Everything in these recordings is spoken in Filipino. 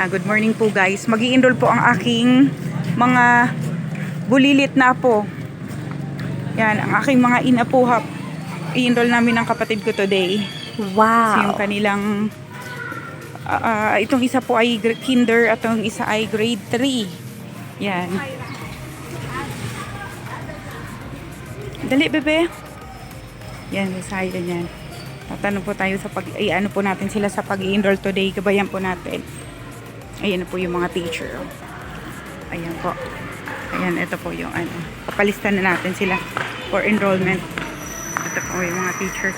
Good morning po guys. Mag-i-enroll po ang aking mga bulilit na apo. Yan, ang aking mga inapuhap. I-enroll namin ng kapatid ko today. Wow. So yung kanilang itong isa po ay kinder at itong isa ay grade 3. Yan. Dali bebe. Yan, Messiah yan. Tatanong po tayo sa ano po natin sila sa pag-i-enroll today. Gabayan po natin. Ayan na po yung mga teacher. Ayan po. Ayan, ito po yung ano. Papalista na natin sila for enrollment. Ito po yung mga teacher.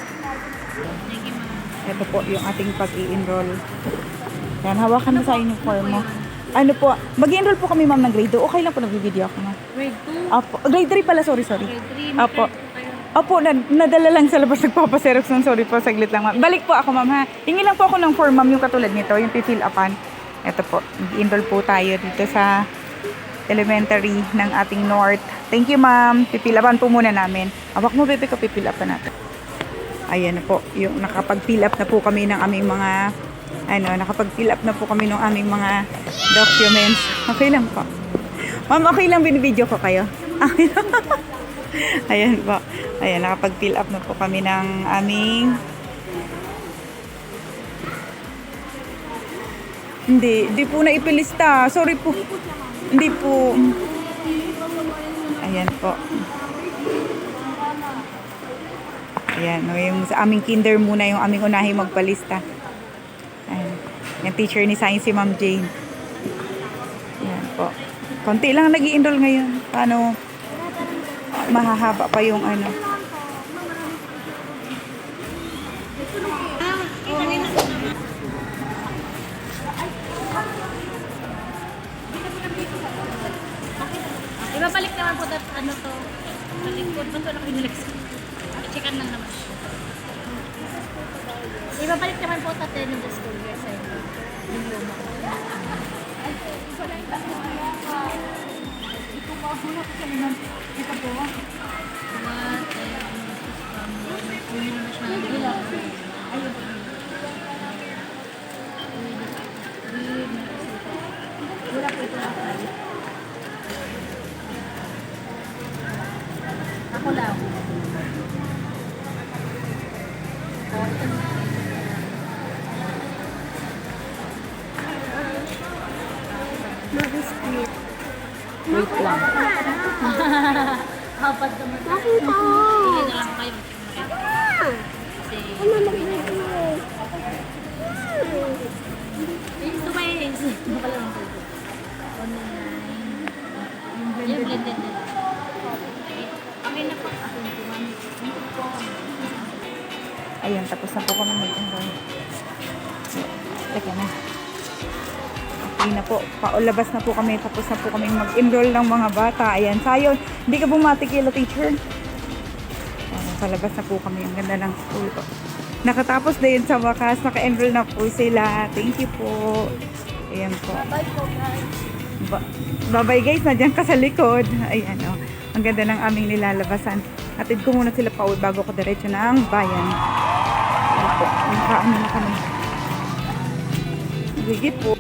Ito po yung ating pag-i-enroll. Yan, hawakan mo sa inyong form mo. Ano po, mag-i-enroll po kami ma'am ng grade 2. Okay lang po nag-video ako ma'am. Grade 2? Apo, grade 3 pala, sorry. Grade 3. Apo. Opo, nadala lang sa labas nagpapaserox nun. Sorry po, saglit lang ma'am. Balik po ako ma'am ha. Hingi lang po ako ng form ma'am, yung katulad nito, yung pifill upan. Ito po, mag-enroll po tayo dito sa elementary ng ating North. Thank you ma'am. Pifill upan po muna namin. Awak mo bebe ko, pifill upan natin. Ayan na po, yung nakapag-fill up na po kami ng aming mga, nakapag-fill up na po kami ng aming mga documents. Okay lang po. Ma'am, okay lang binibideo ko kayo. Ayan po. Ayan, nakapag-fill up na po kami ng aming... Hindi po na ipilista. Sorry po. Hindi po. Ayan po. Ayan, yung sa aming kinder muna yung aming unahin magpalista. Ayan. Yung teacher ni Science si Ma'am Jane. Ayan po. Konti lang nag-i-enroll ngayon. Paano mahahaba pa yung ano. Ibabalik naman po that ano to. Talikod mo to na pinilix. I-checkan lang naman. Ibabalik naman po tatin ng school year sa inyo. Yung luma. Ito po. Ako lang. Mag-split. Wait lang. Apat naman. Hindi na lang kayo. Kasi... Ito ba yung... Baka lang ako. Online. Yung blended na lang. Okay na po. Ayan, tapos na po kami mag-enroll. Teka na. Okay na po. Paulabas na po kami. Tapos na po kami mag-enroll ng mga bata. Ayan, sayon. Hindi ka bumati kila teacher. Ayan, palabas na po kami. Ang ganda ng school po. Nakatapos na yun sa wakas. Naka-enroll na po sila. Thank you po. Ayan po. Bye po guys. Bye-bye guys. Nandiyan ka sa likod. Ayan o. Ang ganda ng aming nilalabasan. Atid ko muna sila pa bago ko diretso ng bayan. Ayan po. Nakaano na kami. Sige po.